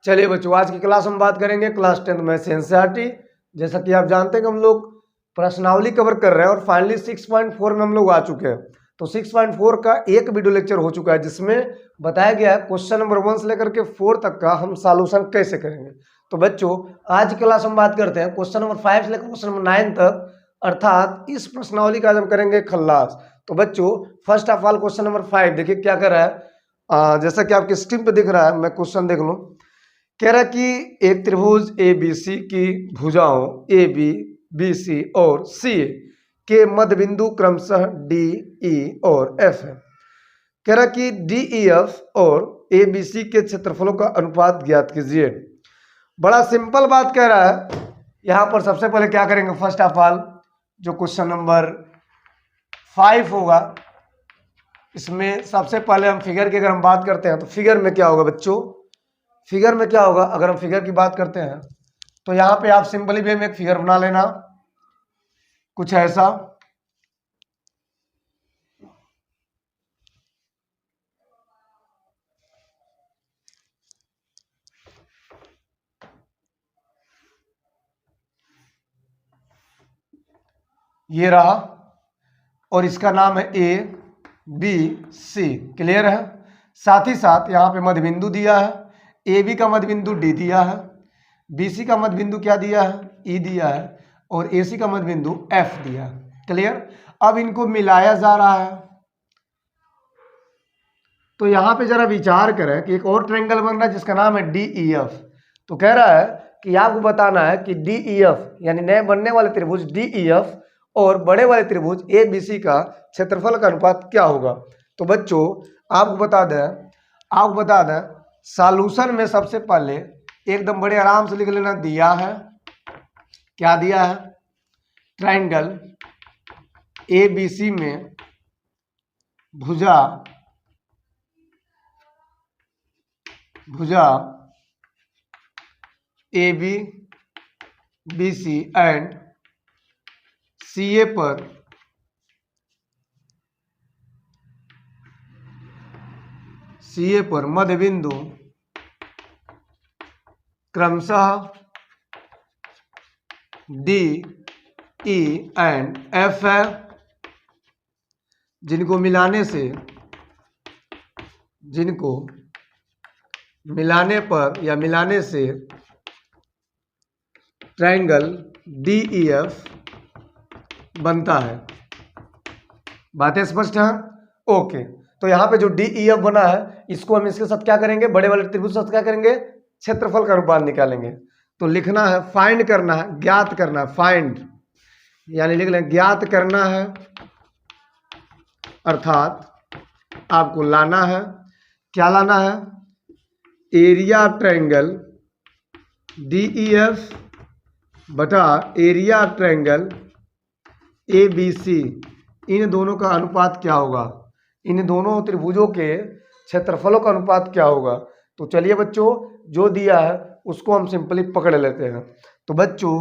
चलिए बच्चों, आज की क्लास हम बात करेंगे क्लास 10 में एनसीईआरटी। जैसा कि आप जानते हैं कि हम लोग प्रश्नावली कवर कर रहे हैं और फाइनली 6.4 में हम लोग आ चुके हैं। तो 6.4 का एक वीडियो लेक्चर हो चुका है जिसमें बताया गया है क्वेश्चन नंबर 1 से लेकर के 4 तक का हम सॉल्यूशन कैसे करेंगे। तो बच्चों, आज की क्लास हम बात करते हैं क्वेश्चन नंबर 5 से लेकर क्वेश्चन नंबर 9 तक, अर्थात इस प्रश्नावली का आज हम करेंगे खल्लास। तो बच्चों, first of all question number 5 देखिए क्या कर रहा है। जैसा कि आपकी स्क्रीन पे दिख रहा है, मैं क्वेश्चन देख लूं। कह रहा कि एक त्रिभुज ए बी सी की भुजाओं ए बी बी सी और सी के मध्य बिंदु क्रमशः डी ई और एफ है। कह रहा कि डी ई एफ और ए बी सी के क्षेत्रफलों का अनुपात ज्ञात कीजिए। बड़ा सिंपल बात कह रहा है। यहां पर सबसे पहले क्या करेंगे, फर्स्ट ऑफ ऑल जो क्वेश्चन नंबर 5 होगा, इसमें सबसे पहले हम फिगर की अगर हम बात करते हैं तो फिगर में क्या होगा बच्चों, फिगर में क्या होगा, अगर हम फिगर की बात करते हैं तो यहां पे आप सिंपली वे में एक फिगर बना लेना कुछ ऐसा। ये रहा और इसका नाम है ए बी सी। क्लियर है। साथ ही साथ यहां पे मध्य बिंदु दिया है, ए बी का मध्य बिंदु डी दिया है, बी सी का मध्य बिंदु क्या दिया है, ई दिया है, और ए सी का मध्य बिंदु एफ दिया है। क्लियर। अब इनको मिलाया जा रहा है। तो यहां पे जरा विचार करें कि एक और ट्रायंगल बन रहा है जिसका नाम है डी ई एफ। तो कह रहा है कि आपको बताना है कि डी ई एफ यानी नए बनने वाले त्रिभुज डी ई एफ और बड़े वाले त्रिभुज ए बी सी का क्षेत्रफल का अनुपात क्या होगा। तो बच्चों, आपको बता दें सॉल्यूशन में सबसे पहले एकदम बड़े आराम से लिख लेना। दिया है, क्या दिया है, ट्रायंगल ए बी सी में भुजा A B B C and C A पर मध्य बिंदु क्रमशः डी ई एंड एफ है, जिनको मिलाने से ट्रायंगल डी ई एफ बनता है। बातें स्पष्ट है। ओके, तो यहां पे जो डी ई एफ बना है इसको हम इसके साथ क्या करेंगे, बड़े वाले त्रिभुज के साथ क्या करेंगे, क्षेत्रफल का अनुपात निकालेंगे। तो लिखना है, फाइंड करना है, ज्ञात करना है। फाइंड यानी लिख लें ज्ञात करना है, अर्थात आपको लाना है, क्या लाना है, area triangle D E F बटा area triangle A B C, इन दोनों का अनुपात क्या होगा, इन दोनों त्रिभुजों के क्षेत्रफलों का अनुपात क्या होगा। तो चलिए बच्चों, जो दिया है उसको हम सिंपली पकड़ लेते हैं। तो बच्चों,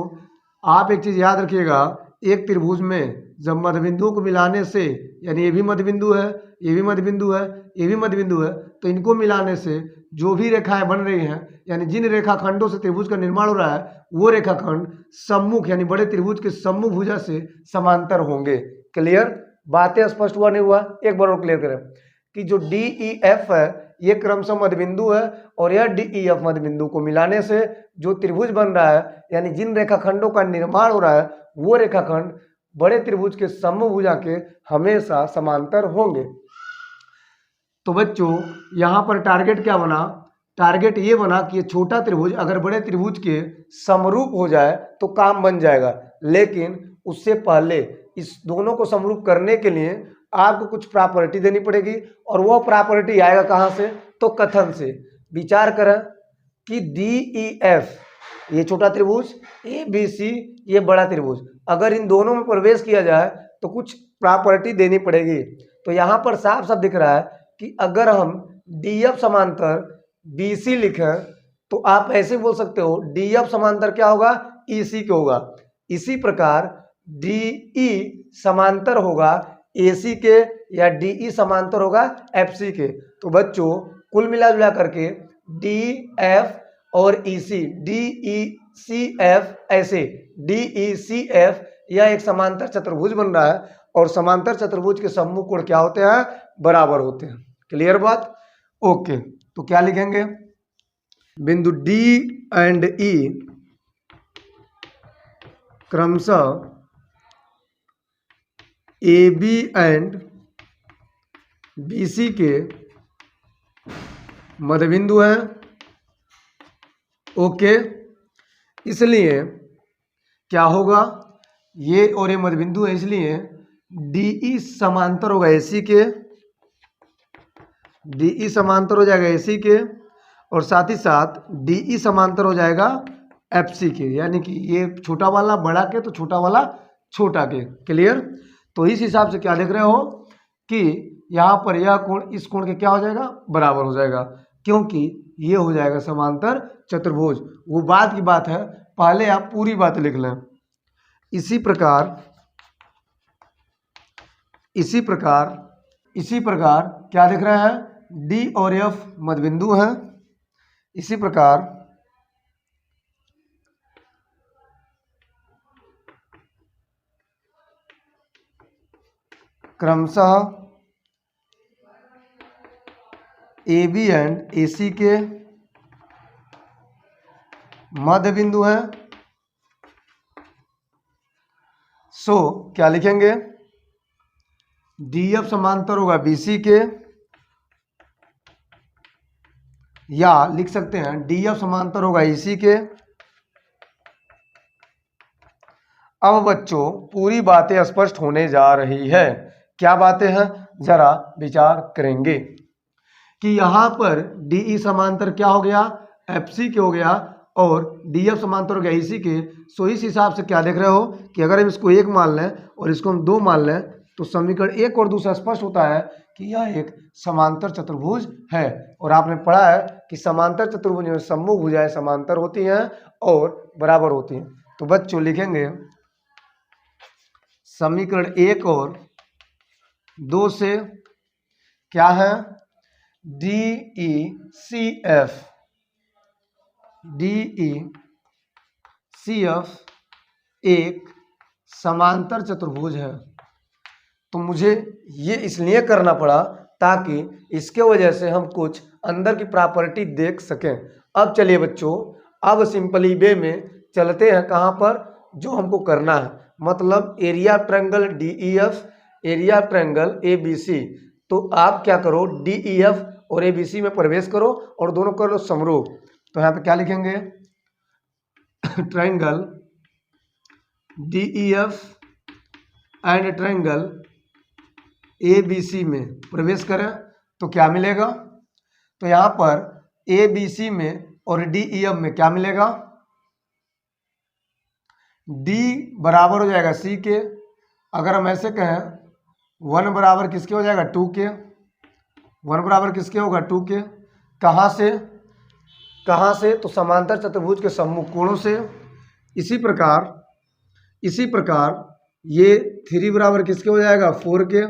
आप एक चीज याद रखिएगा, एक त्रिभुज में जब मध्य बिंदुओं को मिलाने से, यानी ये भी मध्य बिंदु है, ये भी मध्य बिंदु है, ये भी मध्य बिंदु है, तो इनको मिलाने से जो भी रेखाएं बन रही हैं, यानी जिन रेखाखंडों से त्रिभुज का निर्माण हो रहा है, वो रेखाखंड सम्मुख यानी बड़े त्रिभुज के सम्मुख भुजा से समांतर होंगे। क्लियर। बातें स्पष्ट हुआ नहीं हुआ, एक बार और क्लियर करें कि जो डी ई एफ है ये क्रमशः मध्य बिंदु है और यह डी ई एफ मध्य बिंदु को मिलाने से जो त्रिभुज बन रहा है, यानी जिन रेखाखंडों का निर्माण हो रहा है, वो रेखाखंड बड़े त्रिभुज के सम्मुख भुजा के हमेशा समांतर होंगे। तो बच्चों, यहां पर टारगेट क्या बना, टारगेट ये बना कि ये छोटा त्रिभुज अगर बड़े त्रिभुज के समरूप हो जाए तो काम बन जाएगा, लेकिन उससे पहले इस दोनों को समरूप करने के लिए आपको कुछ प्रॉपर्टी देनी पड़ेगी, और वो प्रॉपर्टी आएगा कहां से, तो कथन से। विचार करें कि डी ई एफ ये छोटा त्रिभुज, ए बी सी ये बड़ा त्रिभुज, अगर इन दोनों में प्रवेश किया जाए तो कुछ प्रॉपर्टी देनी पड़ेगी। तो यहां पर साफ साफ दिख रहा है कि अगर हम डी एफ समांतर बी सी लिखें तो आप ऐसे बोल सकते हो डी एफ समांतर क्या होगा, ई सी के होगा। इसी प्रकार डी ई समांतर होगा ए सी के, या डी ई समांतर होगा एफ सी के। तो बच्चों, कुल मिला जुला करके डी एफ और E C, D E C F, ऐसे डी ई सी एफ, यह एक समांतर चतुर्भुज बन रहा है और समांतर चतुर्भुज के सम्मुख कोण क्या होते हैं? बराबर होते हैं। क्लियर बात? ओके, तो क्या लिखेंगे? बिंदु डी एंड ई क्रमशः A B and B C के मध्यबिंदु हैं। ओके, इसलिए क्या होगा? ये और ये मध्यबिंदु है, इसलिए डीई समांतर होगा एसी के, डीई समांतर हो जाएगा एसी के, और साथ ही साथ डीई समांतर हो जाएगा एफसी के, यानी कि ये छोटा वाला बड़ा के तो छोटा वाला छोटा के। क्लियर? तो इस हिसाब से क्या देख रहे हो कि यहाँ पर यह कोण इस कोण के क्या हो जाएगा? बराबर हो जाएगा, क्योंकि ये हो जाएगा समांतर चतुर्भुज। वो बात की बात है, पहले आप पूरी बात लिख लें। इसी प्रकार क्या दिख रहा है? डी और एफ मध्यबिंदु हैं। इसी प्रकार क्रमशः ए बी एंड ए सी के मध्य बिंदु हैं। सो क्या लिखेंगे? डी एफ समांतर होगा बी सी के, या लिख सकते हैं डी एफ समांतर होगा ई सी के। अब बच्चों पूरी बातें स्पष्ट होने जा रही है। क्या बातें हैं? जरा विचार करेंगे कि यहाँ पर डीई समांतर क्या हो गया? एफसी के हो गया, और डीएफ समांतर हो गया ईसी के। सो इस हिसाब से क्या देख रहे हो कि अगर हम इसको एक मान लें और इसको हम दो मान लें तो समीकरण एक और दूसरा स्पष्ट होता है कि यह एक समांतर चतुर्भुज है। और आपने पढ़ा है कि समांतर चतुर्भुज में सम्मुख भुजाएं समांतर होती हैं और बराबर होती हैं। तो बच्चों लिखेंगे समीकरण एक और दो से क्या है? D E C F, D E C F एक समांतर चतुर्भुज है। तो मुझे ये इसलिए करना पड़ा ताकि इसके वजह से हम कुछ अंदर की प्रॉपर्टी देख सकें। अब चलिए बच्चों, अब सिंपली वे में चलते हैं कहाँ पर? जो हमको करना है, मतलब area triangle DEF, area triangle ABC. तो आप क्या करो? डीईएफ और एबीसी में प्रवेश करो और दोनों कर लो समरूप। तो यहाँ पे क्या लिखेंगे? Triangle DEF and triangle ABC में प्रवेश करें तो क्या मिलेगा? तो यहाँ पर एबीसी में और डीईएफ में क्या मिलेगा? डी बराबर हो जाएगा सी के। अगर हम ऐसे कहें 1 बराबर किसके हो जाएगा? 2 के। 1 बराबर किसके होगा? 2 के। कहाँ से? तो समांतर चतुर्भुज के सम्मुख कोणों से। इसी प्रकार ये 3 बराबर किसके हो जाएगा? 4 के।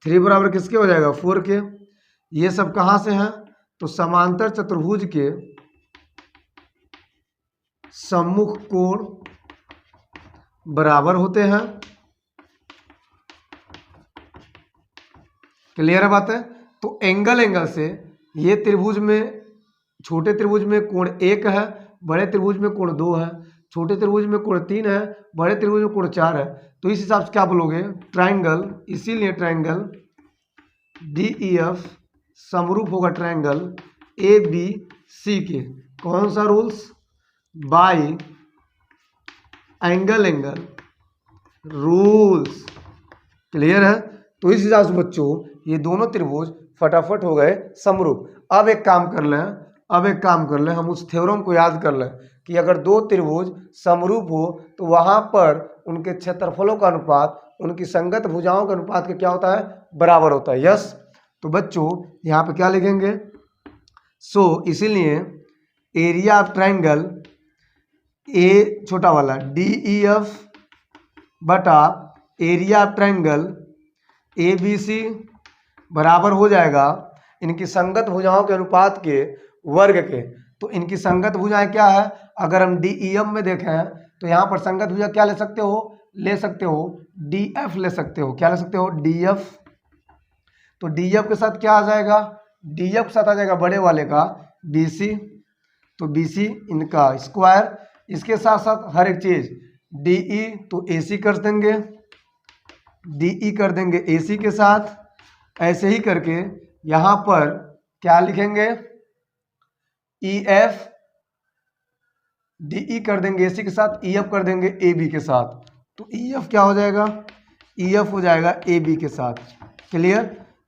3 बराबर किसके हो जाएगा? 4 के। ये सब कहाँ से हैं? तो समांतर चतुर्भुज के सम्मुख कोण बराबर होते हैं। क्लियर है बात है? तो एंगल से ये त्रिभुज में, छोटे त्रिभुज में कोण 1 है, बड़े त्रिभुज में कोण 2 है, छोटे त्रिभुज में कोण 3 है, बड़े त्रिभुज में कोण 4 है। तो इस हिसाब से क्या बोलोगे? ट्रायंगल, इसीलिए ट्रायंगल डीईएफ समरूप होगा ट्रायंगल एबीसी के। कौन सा rules? Bye angle rules. Clear है? तो इस हिसाब से बच्चों ये दोनों त्रिभुज फटाफट हो गए समरूप। अब एक काम कर लें, हम उस थ्योरम को याद कर लें कि अगर दो त्रिभुज समरूप हो तो वहां पर उनके क्षेत्रफलों का अनुपात उनकी संगत भुजाओं के अनुपात के क्या होता है? बराबर होता है। यस। तो बच्चों यहाँ पे क्या लिखेंगे? सो इसीलिए एरिया ऑफ ट्रायंगल ए छोटा वाला डीईएफ बटा एरिया ऑफ ट्रायंगल एबीसी बराबर हो जाएगा इनकी संगत भुजाओं के अनुपात के वर्ग के। तो इनकी संगत भुजाएं क्या है? अगर हम DEF में देखें तो यहाँ पर संगत भुजा क्या ले सकते हो DF ले सकते हो। क्या ले सकते हो? DF। तो DF के साथ क्या आ जाएगा? DF के साथ आ जाएगा बड़े वाले का BC। तो BC इनका स्क्वायर, इसके साथ साथ हर एक चीज DE तो AC कर देंगे, DE कर देंगे AC के साथ। ऐसे ही करके यहाँ पर क्या लिखेंगे? EF, DE कर देंगे AC के साथ, EF कर देंगे AB के साथ। तो EF क्या हो जाएगा? EF हो जाएगा AB के साथ। क्लियर?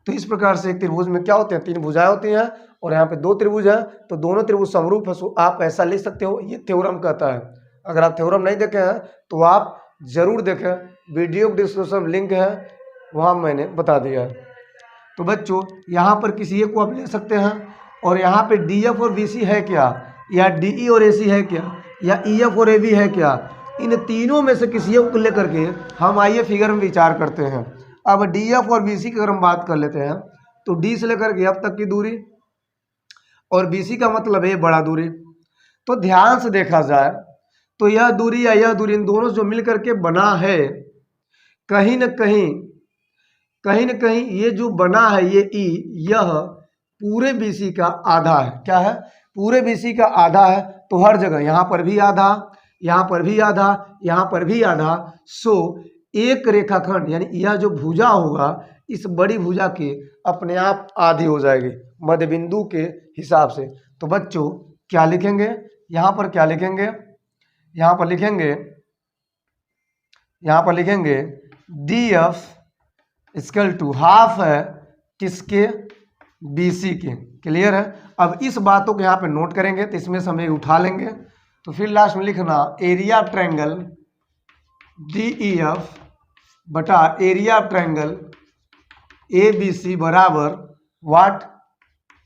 तो इस प्रकार से एक त्रिभुज में क्या होते हैं? 3 भुजाएं होती हैं और यहाँ पे 2 त्रिभुज हैं, तो दोनों त्रिभुज समरूप है। सो आप ऐसा लिख सकते हो, ये थ्योरम कहता है। अगर आप थ्योरम नहीं देखे हैं तो आप जरूर देखें, वीडियो डिस्क्रिप्शन लिंक है, वहाँ मैंने बता दिया है। तो बच्चों यहाँ पर किसी एक को आप ले सकते हैं, और यहाँ पे DF और BC है क्या, या DE और AC है क्या, या EF और AB है क्या, इन तीनों में से किसी एक को लेकर के हम आइए फिगर में विचार करते हैं। अब DF और BC की अगर हम बात कर लेते हैं तो D से लेकर के F तक की दूरी, और BC का मतलब है बड़ा दूरी। तो ध्यान से देखा जाए तो यह दूरी या यह दूरी, इन दोनों जो मिल करके बना है, कहीं न कहीं ये जो बना है ये E, यह पूरे BC का आधा है। क्या है? पूरे BC का आधा है। तो हर जगह यहाँ पर भी आधा, यहाँ पर भी आधा, यहाँ पर भी आधा। सो एक रेखाखंड यानी यह जो भुजा होगा, इस बड़ी भुजा के अपने आप आधी हो जाएगी मध्य बिंदु के हिसाब से। तो बच्चों क्या लिखेंगे यहाँ पर? क्या लिखेंगे यहाँ पर? लिखेंगे DF इक्वल टू हाफ है किसके? BC के। क्लियर है? अब इस बातों को यहाँ पे नोट करेंगे, तो इसमें से हम एक उठा लेंगे। तो फिर लास्ट में लिखना एरिया ट्रायंगल DEF बटा एरिया ट्रायंगल ABC बराबर वाट?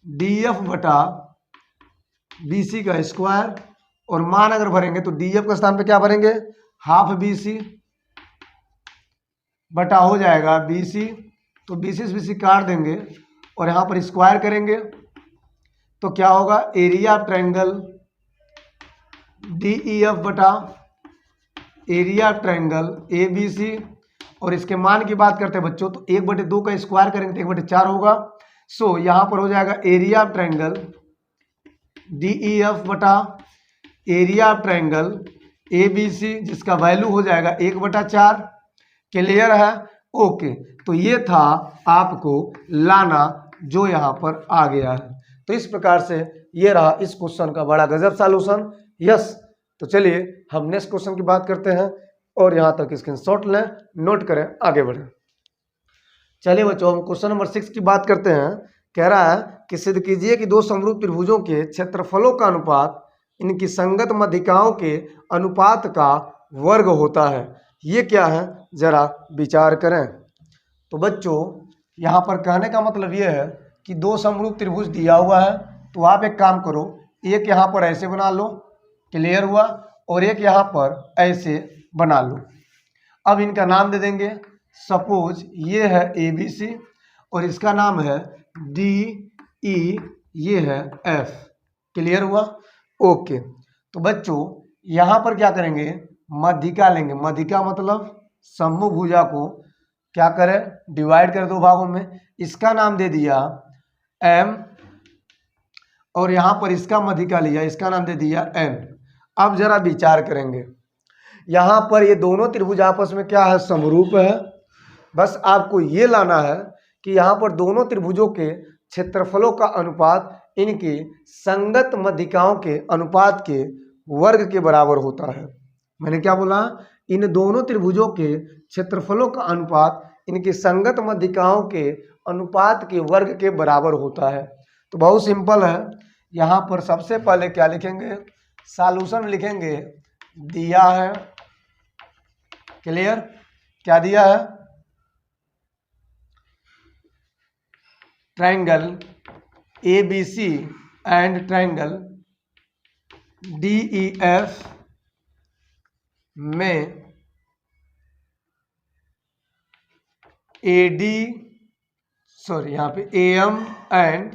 DF बटा BC का स्क्वायर। और मान अगर भरेंगे तो DF के स्थान पे क्या भरेंगे? हाफ BC बटा हो जाएगा BC। तो BC से BC काट देंगे और यहाँ पर स्क्वायर करेंगे तो क्या होगा? एरिया ट्रायंगल DEF बटा एरिया ट्रायंगल ABC। और इसके मान की बात करते हैं बच्चों, तो 1/2 का स्क्वायर करेंगे तो 1/4 होगा। सो यहाँ पर हो जाएगा एरिया ट्रायंगल DEF बटा एरिया ट्रायंगल ABC, जिसका वैल्यू हो जाएगा 1/4। क्लियर है? ओके। तो ये था आपको लाना जो यहाँ पर आ गया है। तो इस प्रकार से ये रहा इस क्वेश्चन का बड़ा गजब सॉल्यूशन। यस। तो चलिए हम नेक्स्ट क्वेश्चन की बात करते हैं, और यहाँ तक स्क्रीनशॉट लें, नोट करें, आगे बढ़ें। चलिए बच्चों हम क्वेश्चन नंबर 6 की बात करते हैं। कह रहा है कि सिद्ध कीजिए कि दो समरूप त्रिभुजों के क्षेत्रफलों का अनुपात इनकी संगत मध्यिकाओं के अनुपात का वर्ग होता है। ये क्या है? जरा विचार करें। तो बच्चों यहाँ पर कहने का मतलब ये है कि दो समरूप त्रिभुज दिया हुआ है, तो आप एक काम करो, एक यहाँ पर ऐसे बना लो। क्लियर हुआ? और एक यहाँ पर ऐसे बना लो। अब इनका नाम दे देंगे। सपोज ये है ABC और इसका नाम है DE, ये है F। क्लियर हुआ? ओके। तो बच्चों यहाँ पर क्या करेंगे? मध्यिका लेंगे। मध्यिका मतलब समभुजा को क्या करें? डिवाइड कर दो भागों में। इसका नाम दे दिया M, और यहाँ पर इसका मध्यिका लिया, इसका नाम दे दिया N। अब जरा विचार करेंगे, यहाँ पर ये दोनों त्रिभुज आपस में क्या है? समरूप है। बस आपको ये लाना है कि यहाँ पर दोनों त्रिभुजों के क्षेत्रफलों का अनुपात इनकी संगत मध्यिकाओं के अनुपात के वर्ग के बराबर होता है। मैंने क्या बोला? इन दोनों त्रिभुजों के क्षेत्रफलों का अनुपात इनकी संगत मध्यिकाओं के अनुपात के वर्ग के बराबर होता है। तो बहुत सिंपल है। यहाँ पर सबसे पहले क्या लिखेंगे? सॉल्यूशन लिखेंगे। दिया है। क्लियर? क्या दिया है? Triangle ABC and triangle DEF में यहाँ पे AM एंड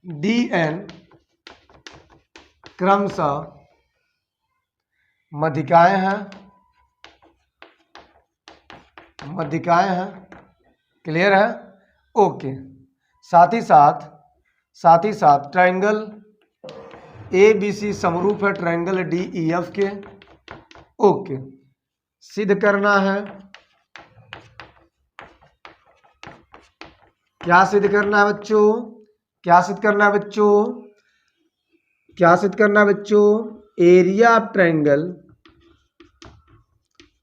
DN क्रमशः मध्यिकाएं हैं, क्लियर है? ओके। साथ ही साथ ट्रायंगल ए बी सी समरूप है ट्रायंगल डी ई एफ के। ओके, सिद्ध करना है। क्या सिद्ध करना है बच्चों? क्या सिद्ध करना है बच्चों? Area of triangle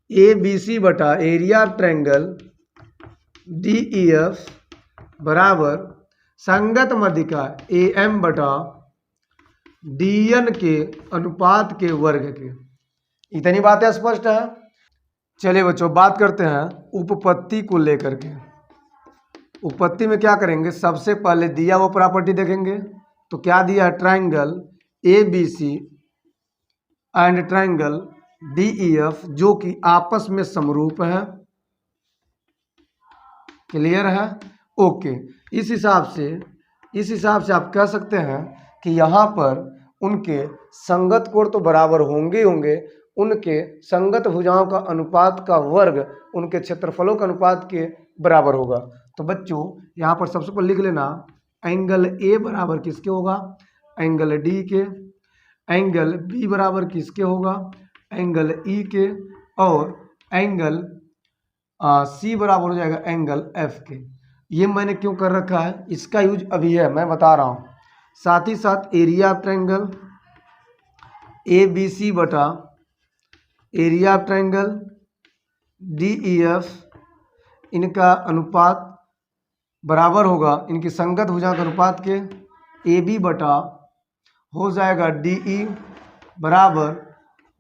A B C बटा area of triangle D E F बराबर संगत मध्यिका ए एम बटा डी एन के अनुपात के वर्ग के। इतनी बातें स्पष्ट है। चलिए बच्चों, बात करते हैं उपपत्ति को लेकर के। उपपत्ति में क्या करेंगे? सबसे पहले दिया वो प्रॉपर्टी देखेंगे। तो क्या दिया है? Triangle A B C and triangle D E F जो कि आपस में समरूप है। क्लियर है? ओके। इस हिसाब से आप कह सकते हैं कि यहाँ पर उनके संगत कोण तो बराबर होंगे, उनके संगत भुजाओं का अनुपात का वर्ग उनके क्षेत्रफलों के अनुपात के बराबर होगा। तो बच्चों यहाँ पर सबसे पहले लिख लेना, एंगल ए बराबर किसके होगा? एंगल डी के। एंगल बी बराबर किसके होगा? एंगल ई के। और एंगल सी बराबर हो जाएगा एंगल एफ के। ये मैंने क्यों कर रखा है, इसका यूज अभी है, मैं बता रहा हूँ। साथ ही साथ area of triangle A B C बटा area of triangle D E F, इनका अनुपात बराबर होगा इनकी संगत भुजा के अनुपात के। ए बी बटा हो जाएगा डी ई बराबर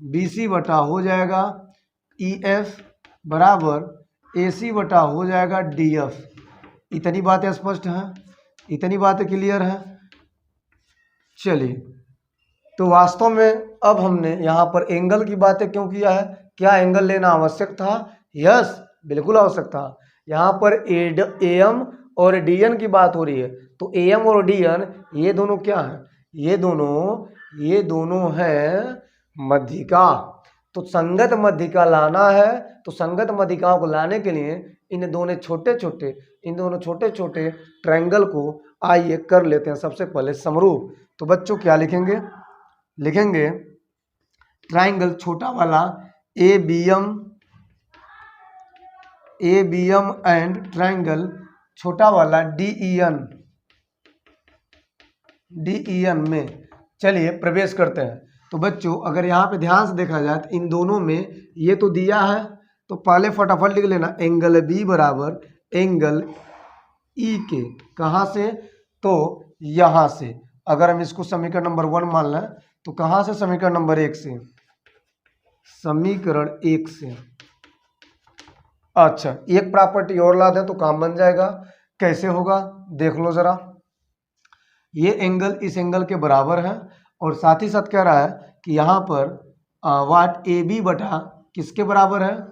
बी सी बटा हो जाएगा ई एफ बराबर ए सी बटा हो जाएगा डी एफ। इतनी बातें स्पष्ट हैं? इतनी बातें क्लियर हैं? चलिए, तो वास्तव में अब हमने यहाँ पर एंगल की बातें क्यों किया है? क्या एंगल लेना आवश्यक था? यस, बिल्कुल आवश्यक था। यहाँ पर ए एम और डी एन की बात हो रही है। तो ए एम और डी एन ये दोनों क्या हैं? ये दोनों हैं मध्यिका। तो संगत मध्यिका लाना है। तो संगत मध्यिकाओं को लाने के लिए इन दोनों छोटे छोटे ट्रायंगल को आइए कर लेते हैं सबसे पहले समरूप। तो बच्चों क्या लिखेंगे? ट्रायंगल छोटा वाला A B M and triangle छोटा वाला डी ई एन में चलिए प्रवेश करते हैं। तो बच्चों अगर यहाँ पे ध्यान से देखा जाए तो इन दोनों में ये तो दिया है, तो पहले फटाफट लिख लेना एंगल बी बराबर एंगल ई के। कहाँ से? तो यहाँ से। अगर हम इसको समीकरण नंबर 1 मान लें तो कहाँ से? समीकरण नंबर 1 से। समीकरण 1 से। अच्छा, एक प्रॉपर्टी और ला दें तो काम बन जाएगा। कैसे होगा देख लो जरा। ये एंगल इस एंगल के बराबर है और साथ ही साथ कह रहा है कि यहाँ पर वाट ए बी बटा किसके बराबर है?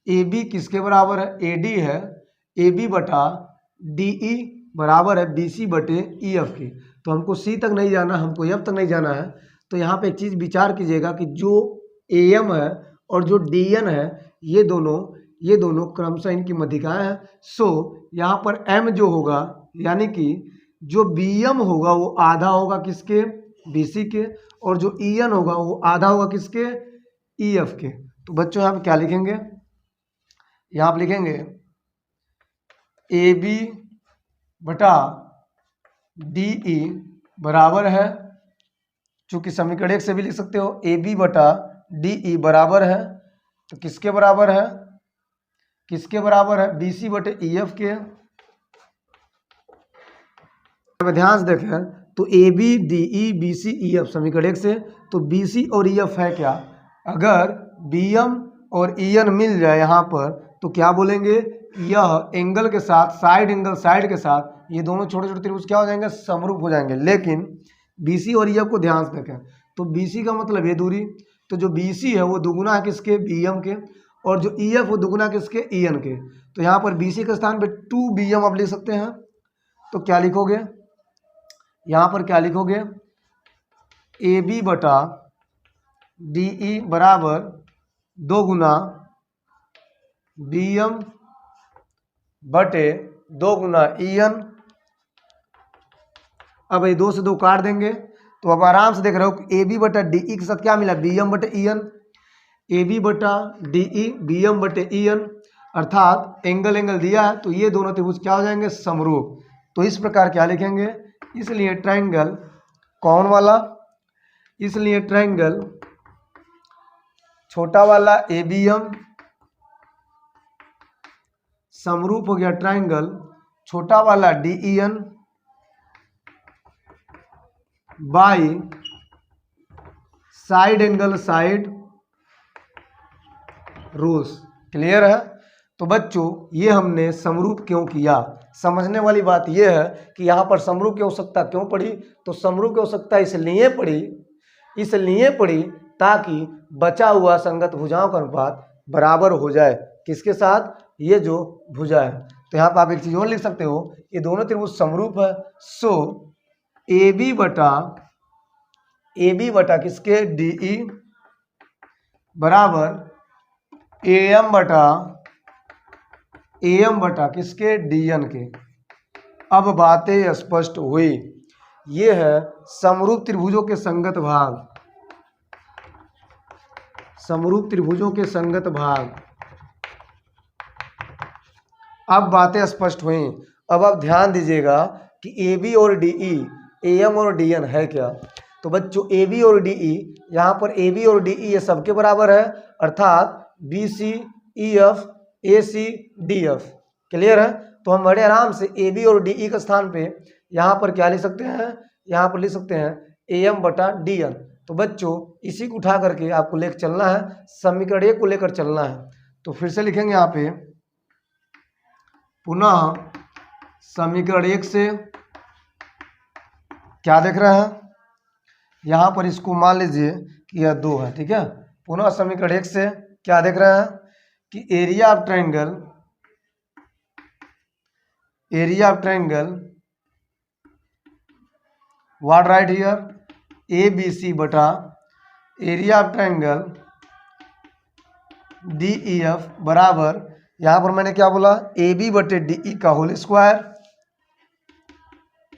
ए बी किसके बराबर है? ए डी है। ए बी बटा डी ई बराबर है बी सी बटे ई एफ के। तो हमको सी तक नहीं जाना, हमको एफ तक नहीं जाना है। तो यहाँ पे एक चीज़ विचार कीजिएगा कि जो ए एम है और जो डी एन है ये दोनों क्रमशः इनकी मध्यिकाएं हैं। सो यहाँ पर एम जो होगा यानी कि जो बी एम होगा वो आधा होगा किसके? बी सी के। और जो ई एन होगा वो आधा होगा किसके? ई एफ के। तो बच्चों यहाँ पे क्या लिखेंगे? यहाँ पे लिखेंगे ए बी बटा डी ई बराबर है, चूंकि समीकरण 1 से भी लिख सकते हो, ए बी बटा डी ई बराबर है। तो किसके बराबर है? बी सी बटे ई एफ के। ध्यान से देखें तो A B D E B C E F समीकरण 1 से। तो बी सी और ई एफ है क्या? अगर बी एम और ई एन मिल जाए यहाँ पर तो क्या बोलेंगे? यह एंगल के साथ साइड के साथ ये दोनों छोटे छोटे त्रिभुज क्या हो जाएंगे? समरूप हो जाएंगे। लेकिन बी सी और ई एफ को ध्यान से देखें तो बी सी का मतलब ये दूरी, तो जो बी सी है वो दुगुना है किसके? बी एम के। और जो ई एफ वो दुगुना किसके? ई एन के। तो यहाँ पर बी सी के स्थान पे 2 बी एम आप लिख सकते हैं। तो क्या लिखोगे? यहाँ पर क्या लिखोगे? ए बी बटा डी ई बराबर 2 गुना बी एम बटे 2 गुना ई एन। अब ये 2 से 2 काट देंगे तो अब आराम से देख रहे हो ए बी बटा डी ई के साथ क्या मिला, बी एम बटे ई एन। ए बी बटा डी ई बी एम बटे ई एन, अर्थात एंगल दिया है तो ये दोनों त्रिभुज क्या हो जाएंगे, समरूप। तो इस प्रकार क्या लिखेंगे, इसलिए ट्रायंगल कौन वाला, इसलिए ट्रायंगल छोटा वाला ए बी एम समरूप हो गया ट्रायंगल छोटा वाला D E N by side angle side rules. Clear है। तो बच्चों ये हमने समरूप क्यों किया, समझने वाली बात यह है कि यहाँ पर समरूप की आवश्यकता क्यों पड़ी। तो समरूप की आवश्यकता इसलिए पड़ी ताकि बचा हुआ संगत भुजाओं का अनुपात बराबर हो जाए। किसके साथ, ये जो भुजा है। तो यहाँ पर आप एक चीज और लिख सकते हो, ये दोनों त्रिभुज समरूप है। सो ए बी बटा किसके, डी ई बराबर ए एम बटा किसके, डी एन के। अब बातें स्पष्ट हुई। ये है समरूप त्रिभुजों के संगत भाग, समरूप त्रिभुजों के संगत भाग। अब बातें स्पष्ट हुई। अब आप ध्यान दीजिएगा कि ए बी और डी ई, ए एम और डी एन है क्या। तो बच्चों ए बी और डी ई, यहाँ पर ए बी और डी ई ये सबके बराबर है, अर्थात B C E F A C D F. Clear है। तो हम बड़े आराम से ए बी और डी ई के स्थान पे यहाँ पर क्या लिख सकते हैं, यहाँ पर लिख सकते हैं ए एम बटा डी एन। तो बच्चों इसी को उठा करके आपको लेकर चलना है, समीकरण 1 को लेकर चलना है। तो फिर से लिखेंगे यहाँ पे, पुनः समीकरण 1 से क्या देख रहे हैं, यहाँ पर इसको मान लीजिए कि यह 2 है, ठीक है। पुनः समीकरण 1 से क्या देख रहे हैं कि area of triangle what right here, A B C बटा area of triangle D E F बराबर, यहाँ पर मैंने क्या बोला, ए बी बटे डी ई का होल स्क्वायर,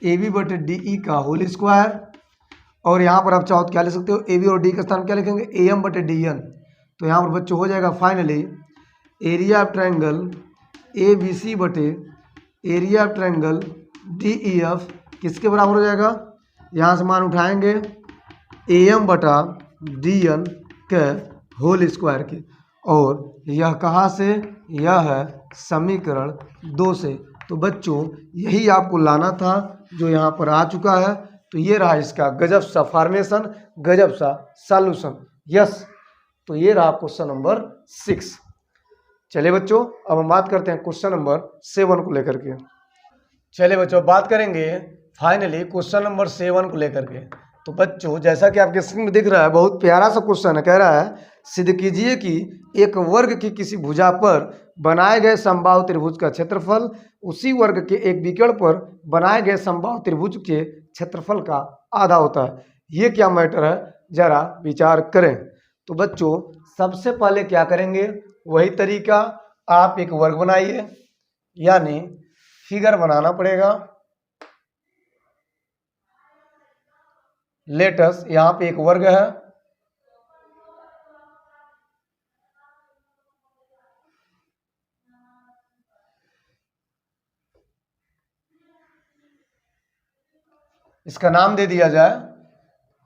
ए बी बटे डी ई का होल स्क्वायर। और यहाँ पर आप चाहो तो क्या लिख सकते हो, ए बी और डी का स्थान क्या लिखेंगे, ए एम बटे डी एन। तो यहाँ पर बच्चों हो जाएगा finally area of triangle A B C बटे area of triangle D E F किसके बराबर हो जाएगा, यहाँ से मान उठाएंगे ए एम बटा डी एन के होल स्क्वायर के। और यह कहाँ से, यह है समीकरण 2 से। तो बच्चों यही आपको लाना था जो यहाँ पर आ चुका है। तो ये रहा इसका गजब सा फॉर्मेशन, गजब सा सॉल्यूशन। यस, तो ये रहा क्वेश्चन नंबर 6। चलिए बच्चों अब हम बात करते हैं क्वेश्चन नंबर 7 को लेकर के। चलिए बच्चों बात करेंगे फाइनली क्वेश्चन नंबर 7 को लेकर के। तो बच्चों जैसा कि आपके स्क्रीन में दिख रहा है, बहुत प्यारा सा क्वेश्चन है। कह रहा है सिद्ध कीजिए कि एक वर्ग की किसी भुजा पर बनाए गए समबाहु त्रिभुज का क्षेत्रफल उसी वर्ग के एक विकर्ण पर बनाए गए समबाहु त्रिभुज के क्षेत्रफल का आधा होता है। ये क्या मैटर है, जरा विचार करें। तो बच्चों सबसे पहले क्या करेंगे, वही तरीका, आप एक वर्ग बनाइए, यानी फिगर बनाना पड़ेगा। लेटस यहाँ पे एक वर्ग है, इसका नाम दे दिया जाए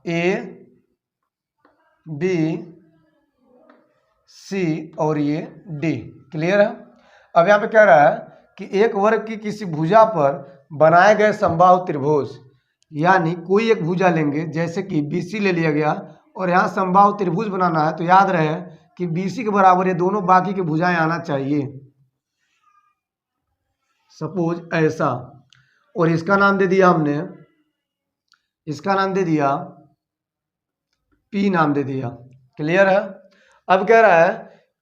ए बी सी और ये डी। क्लियर है। अब यहाँ पे कह रहा है कि एक वर्ग की किसी भुजा पर बनाए गए समबाहु त्रिभुज, यानी कोई एक भुजा लेंगे, जैसे कि BC ले लिया गया और यहाँ समबाहु त्रिभुज बनाना है। तो याद रहे कि BC के बराबर ये दोनों बाकी की भुजाएं आना चाहिए। सपोज ऐसा, और इसका नाम दे दिया हमने, इसका नाम दे दिया P नाम दे दिया। क्लियर है। अब कह रहा है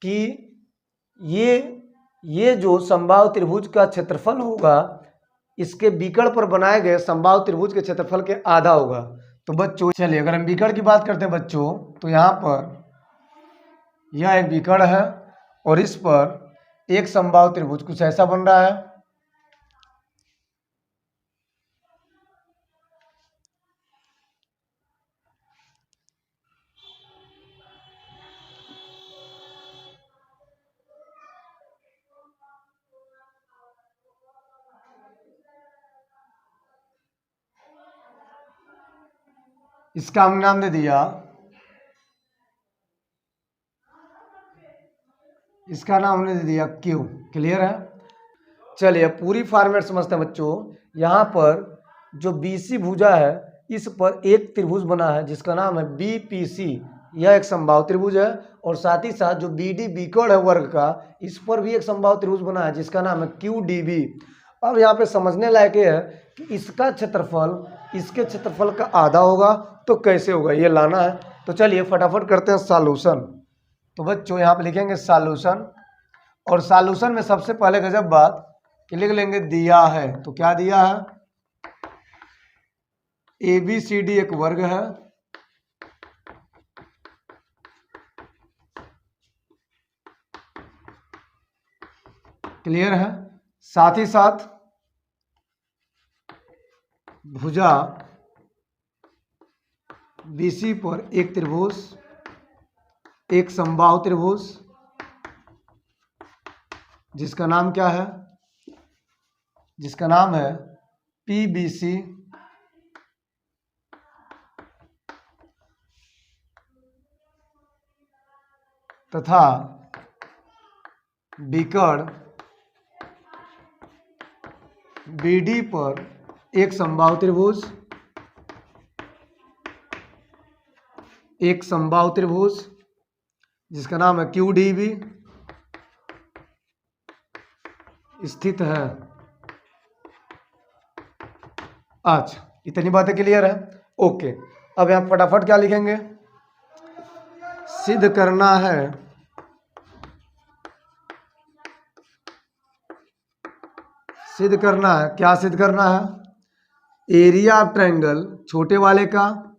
कि ये जो समबाहु त्रिभुज का क्षेत्रफल होगा, इसके विकर्ण पर बनाए गए समबाहु त्रिभुज के क्षेत्रफल के आधा होगा। तो बच्चों चलिए अगर हम विकर्ण की बात करते हैं बच्चों, तो यहाँ पर यह एक विकर्ण है और इस पर एक समबाहु त्रिभुज कुछ ऐसा बन रहा है। इसका हमने नाम दे दिया, इसका नाम हमने दे दिया क्यू। क्लियर है? चलिए पूरी फॉर्मेट समझते हैं बच्चों। यहाँ पर जो बीसी भुजा है इस पर एक त्रिभुज बना है जिसका नाम है बीपीसी, यह एक समबाहु त्रिभुज है। और साथ ही साथ जो बीडी विकर्ण है वर्ग का, इस पर भी एक समबाहु त्रिभुज बना है जिसका नाम है क्यूडीबी। अब यहाँ पे समझने लायक है कि इसका क्षेत्रफल इसके क्षेत्रफल का आधा होगा, तो कैसे होगा ये लाना है। तो चलिए फटाफट करते हैं सॉल्यूशन। तो बच्चों यहाँ पे लिखेंगे सॉल्यूशन, और सॉल्यूशन में सबसे पहले गजब बात कि लिख लेंगे दिया है। तो क्या दिया है? ए बी सी डी एक वर्ग है, क्लियर है। साथ ही साथ भुजा बीसी पर एक त्रिभुज, एक समबाहु त्रिभुज जिसका नाम क्या है? जिसका नाम है पीबीसी, तथा विकर्ण बीडी पर एक समबाहु त्रिभुज, एक समबाहु त्रिभुज जिसका नाम है क्यूडीबी स्थित है। अच्छा इतनी बातें क्लियर है? ओके। अब यहाँ फटाफट क्या लिखेंगे? सिद्ध करना है सिद्ध करना है। क्या सिद्ध करना है? एरिया ऑफ ट्रायंगल छोटे वाले का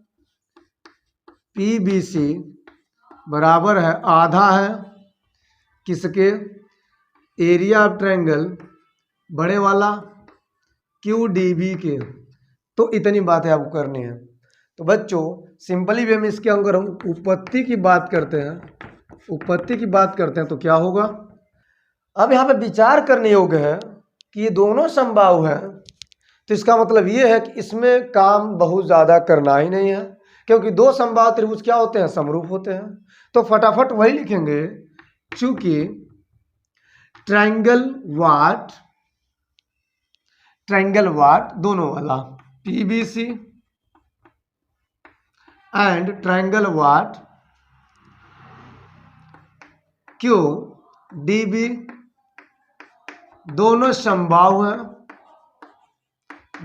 पीबीसी बराबर है आधा है किसके? एरिया ऑफ ट्रायंगल बड़े वाला क्यूडीबी के। तो इतनी बातें आपको करनी है। तो बच्चों सिंपली वे में इसके अगर हम उपपत्ति की बात करते हैं तो क्या होगा? अब यहाँ पे विचार करने योग्य है कि ये दोनों समबाहु है, तो इसका मतलब ये है कि इसमें काम बहुत ज़्यादा करना ही नहीं है, क्योंकि दो समबाहु त्रिभुज क्या होते हैं? समरूप होते हैं। तो फटाफट वही लिखेंगे, चूंकि ट्रायंगल वाट दोनों वाला PBC and triangle what Q DB दोनों समबाहु हैं,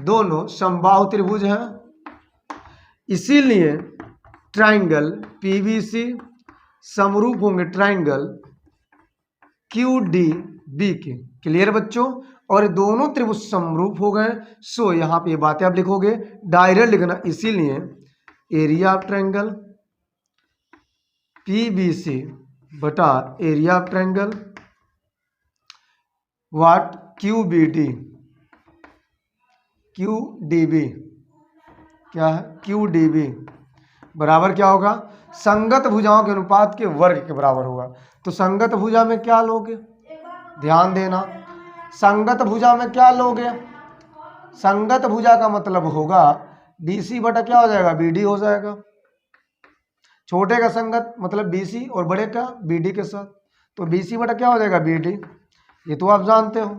दोनों समबाहु त्रिभुज हैं। इसीलिए ट्रायंगल पीबीसी समरूप होंगे ट्रायंगल क्यूडीबी के। क्लियर बच्चों? और दोनों त्रिभुज समरूप हो गए। सो यहाँ पे ये बातें आप लिखोगे, डायरेक्ट लिखना। इसीलिए एरिया ऑफ ट्रायंगल पीबीसी बटा एरिया ऑफ ट्रायंगल वाट क्यूडीबी क्या है? क्यूडीबी बराबर क्या होगा? संगत भुजाओं के अनुपात के वर्ग के बराबर होगा। तो संगत भुजा में क्या लोगे? ध्यान देना, संगत भुजा में क्या लोगे? संगत भुजा का मतलब होगा बीसी बटा क्या हो जाएगा? बीडी हो जाएगा। छोटे का संगत मतलब बीसी और बड़े का बीडी के साथ, तो बीसी बटा क्या हो जाएगा? बीडी। ये तो आप जानते हो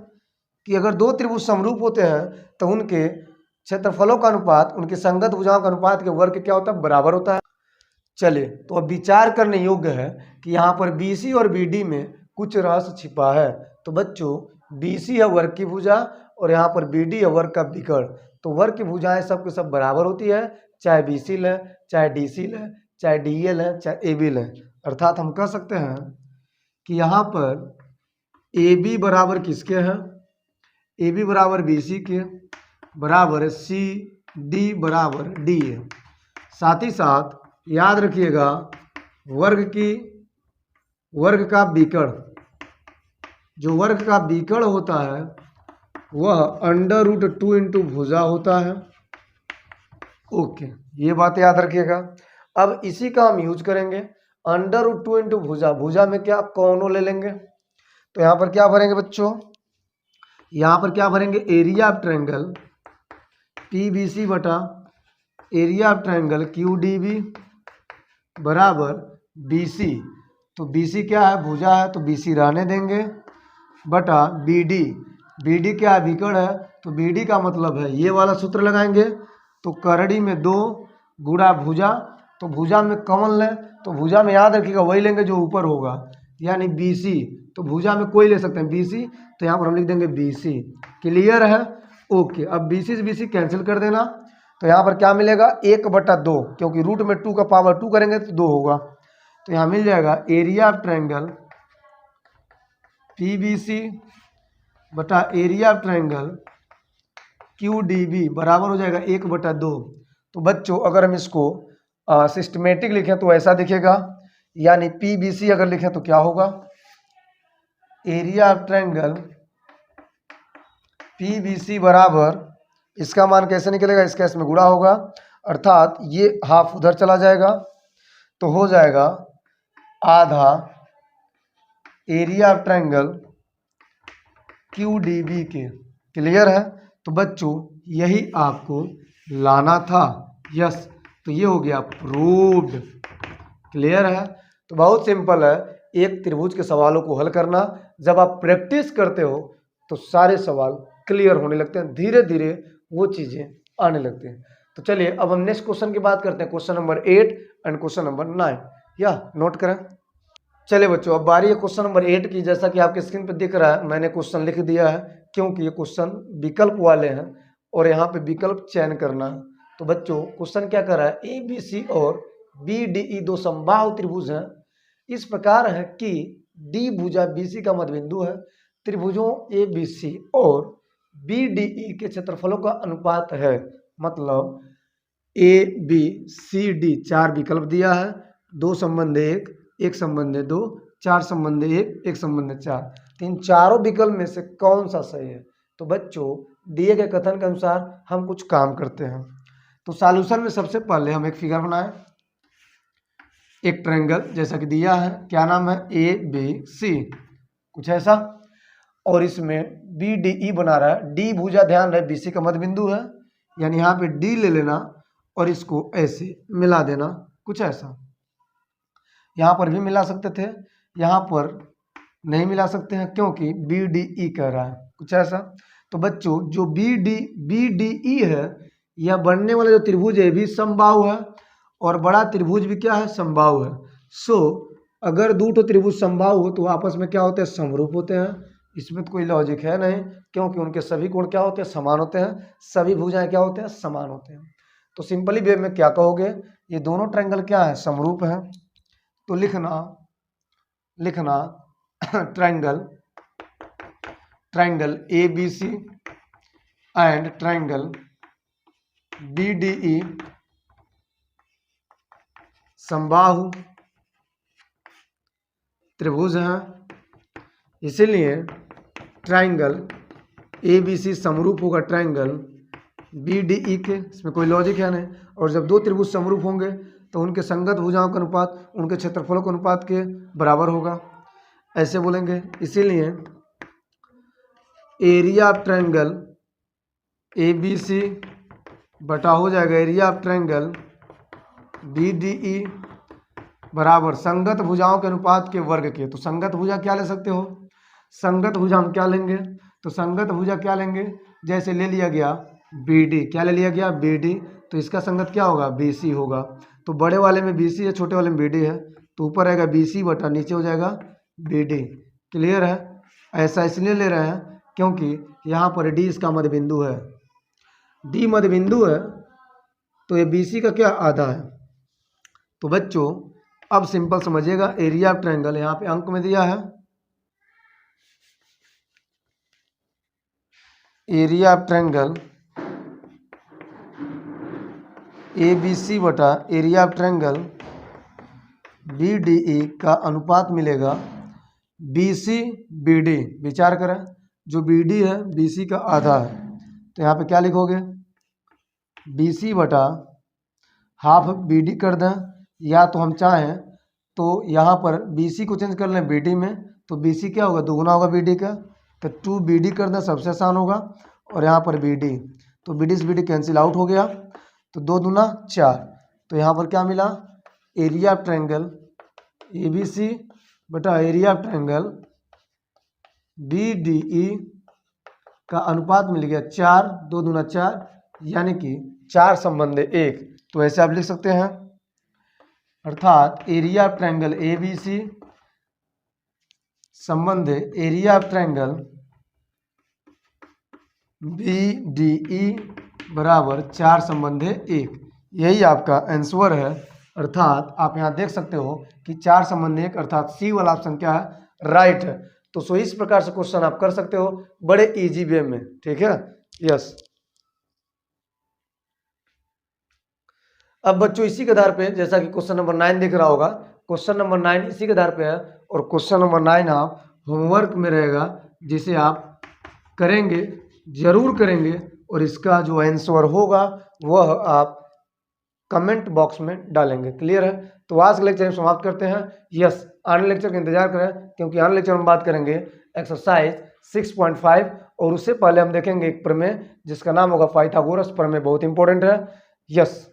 कि अगर दो त्रिभुज समरूप होते हैं तो उनके क्षेत्रफलों का अनुपात उनके संगत भुजाओं का अनुपात के वर्ग क्या होता है? बराबर होता है। चलिए तो अब विचार करने योग्य है कि यहाँ पर बीसी और बीडी में कुछ रहस्य छिपा है। तो बच्चों बीसी है वर्ग की भुजा और यहाँ पर बीडी है वर्ग का विकर्ण। तो वर्ग की भुजाएं सब के सब बराबर होती है, चाहे बीसी लें, चाहे डीसी लें, चाहे डीए लें, चाहे एबी लें। अर्थात हम कह सकते हैं कि यहाँ पर ए बी बराबर किसके हैं? ए बी बराबर बी सी के, बराबर सी डी बराबर डी है। साथ ही साथ याद रखिएगा वर्ग का विकर्ण, जो वर्ग का विकर्ण होता है वह √2 इंटू भुजा होता है। ओके, ये बात याद रखिएगा। अब इसी का हम यूज करेंगे √2 इंटू भुजा। भुजा में क्या कौनों ले लेंगे, तो यहाँ पर क्या भरेंगे बच्चों, यहाँ पर क्या भरेंगे, एरिया ऑफ ट्रायंगल PBC बटा एरिया ऑफ ट्रायंगल QDB बराबर BC। तो BC क्या है, भुजा है, तो BC रहने देंगे, बटा BD क्या है, विकर्ण है, तो BD का मतलब है ये वाला सूत्र लगाएंगे। तो करड़ी में 2 गुणा भुजा, तो भुजा में कॉमन लें, तो भुजा में याद रखिएगा वही लेंगे जो ऊपर होगा, यानी BC। तो भुजा में कोई ले सकते हैं BC, तो यहाँ पर हम लिख देंगे BC। क्लियर है? ओके, अब BC से BC कैंसिल कर देना, तो यहाँ पर क्या मिलेगा 1/2, क्योंकि रूट में 2 का पावर 2 करेंगे तो 2 होगा। तो यहाँ मिल जाएगा एरिया ऑफ ट्रायंगल PBC बटा एरिया ऑफ ट्रायंगल QDB बराबर हो जाएगा 1/2। तो बच्चों अगर हम इसको सिस्टमेटिक लिखें तो ऐसा दिखेगा, यानी PBC अगर लिखें तो क्या होगा, एरिया ऑफ ट्रायंगल PBC बराबर, इसका मान कैसे निकलेगा, इसका इसमें गुणा होगा, अर्थात ये हाफ उधर चला जाएगा, तो हो जाएगा आधा एरिया ऑफ ट्रायंगल QDB के। क्लियर है? तो बच्चों यही आपको लाना था। यस, तो ये हो गया प्रूव्ड। क्लियर है? तो बहुत सिंपल है एक त्रिभुज के सवालों को हल करना। जब आप प्रैक्टिस करते हो तो सारे सवाल क्लियर होने लगते हैं, धीरे धीरे वो चीज़ें आने लगती हैं। तो चलिए अब हम नेक्स्ट क्वेश्चन की बात करते हैं, question number 8 and question number 9। या नोट करें। चलिए बच्चों अब बारी है क्वेश्चन नंबर 8 की। जैसा कि आपके स्क्रीन पर दिख रहा है मैंने क्वेश्चन लिख दिया है, क्योंकि ये क्वेश्चन विकल्प वाले हैं और यहाँ पे विकल्प चयन करना है। तो बच्चों क्वेश्चन क्या कर रहा है, ABC और BDE दो समबाहु त्रिभुज हैं। इस प्रकार है कि D भुजा BC का मध्यबिंदु है। त्रिभुजों ABC और BDE के क्षेत्रफलों का अनुपात है, मतलब ABCD 4 विकल्प दिया है, 2 संबंध 1, 1 संबंध 2, 4 संबंध 1, 1 संबंध 4। तो इन चारों विकल्प में से कौन सा सही है। तो बच्चों दिए गए कथन के अनुसार हम कुछ काम करते हैं। तो सॉल्यूशन में सबसे पहले हम एक फिगर बनाएं, एक ट्रायंगल जैसा कि दिया है, क्या नाम है, ABC कुछ ऐसा, और इसमें BDE बना रहा है। D भुजा ध्यान रहे BC का मध्यबिंदु है, यानी यहाँ पे D ले लेना और इसको ऐसे मिला देना, कुछ ऐसा। यहाँ पर भी मिला सकते थे, यहाँ पर नहीं मिला सकते हैं क्योंकि BDE कह रहा है, कुछ ऐसा। तो बच्चों जो BDE है, यह बनने वाला जो त्रिभुज है भी समबाहु है और बड़ा त्रिभुज भी क्या है, समबाहु है। सो अगर दो तो त्रिभुज समबाहु हो तो आपस में क्या होते हैं, समरूप होते हैं। इसमें तो कोई लॉजिक है नहीं, क्योंकि उनके सभी कोण क्या होते हैं, समान होते हैं, सभी भुजाएं क्या होते हैं, समान होते हैं। तो सिंपली वे में क्या कहोगे, ये दोनों ट्रायंगल क्या है, समरूप है। तो लिखना triangle ABC and triangle BDE समबाहु त्रिभुज हैं, इसीलिए ट्रायंगल ABC समरूप होगा ट्रायंगल BDE के। इसमें कोई लॉजिक है नहीं। और जब दो त्रिभुज समरूप होंगे तो उनके संगत भुजाओं का अनुपात उनके क्षेत्रफलों के अनुपात के बराबर होगा, ऐसे बोलेंगे। इसीलिए एरिया ऑफ ट्रायंगल ABC बटा हो जाएगा एरिया ऑफ ट्रायंगल BDE बराबर संगत भुजाओं के अनुपात के वर्ग के। तो संगत भुजा क्या ले सकते हो, संगत भुजा हम क्या लेंगे, तो संगत भुजा क्या लेंगे, जैसे ले लिया गया BD, क्या ले लिया गया BD, तो इसका संगत क्या होगा, BC होगा। तो बड़े वाले में BC है, छोटे वाले में BD है, तो ऊपर आएगा BC बटा नीचे हो जाएगा BD। क्लियर है? ऐसा इसलिए ले रहे हैं क्योंकि यहाँ पर D इसका मध्यबिंदु है, D मध्यबिंदु है, तो ये BC का क्या आधा है। तो बच्चों अब सिंपल समझिएगा, एरिया ऑफ ट्रायंगल यहाँ पे अंक में दिया है, एरिया ऑफ ट्रायंगल ABC बटा एरिया ऑफ ट्रायंगल BDE का अनुपात मिलेगा BC BD। विचार करें, जो BD है BC का आधा है, तो यहाँ पे क्या लिखोगे, BC बटा हाफ BD कर दें, या तो हम चाहें तो यहाँ पर BC को चेंज कर लें BD में, तो BC क्या होगा, दुगुना होगा BD का, तो 2BD कर दें, सबसे आसान होगा। और यहाँ पर BD, तो BD से BD कैंसिल आउट हो गया, तो 2 दूना 4। तो यहाँ पर क्या मिला, एरिया ऑफ ट्रायंगल ABC बटा एरिया ऑफ ट्रायंगल BDE का अनुपात मिल गया 4, 2 दूना 4, यानी कि 4 संबंध 1। तो ऐसे आप लिख सकते हैं, अर्थात एरिया ऑफ ट्रायंगल ABC संबंध एरिया ऑफ ट्रायंगल BDE बराबर 4 संबंध 1। यही आपका आंसर है। अर्थात आप यहाँ देख सकते हो कि 4 संबंध 1, अर्थात सी वाला ऑप्शन क्या है, राइट है। तो सो इस प्रकार से क्वेश्चन आप कर सकते हो बड़े इजी वे में, ठीक है। यस, अब बच्चों इसी के आधार पे, जैसा कि क्वेश्चन नंबर 9 दिख रहा होगा, क्वेश्चन नंबर 9 इसी के आधार पे है, और क्वेश्चन नंबर 9 आप होमवर्क में रहेगा, जिसे आप करेंगे, जरूर करेंगे, और इसका जो आंसर होगा वह आप कमेंट बॉक्स में डालेंगे। क्लियर है। तो आज का लेक्चर हम समाप्त करते हैं। यस, आने लेक्चर का इंतजार करें, क्योंकि आने लेक्चर में बात करेंगे एक्सरसाइज 6.5, और उससे पहले हम देखेंगे एक प्रमेय जिसका नाम होगा पाइथागोरस प्रमेय, बहुत इंपॉर्टेंट है। यस।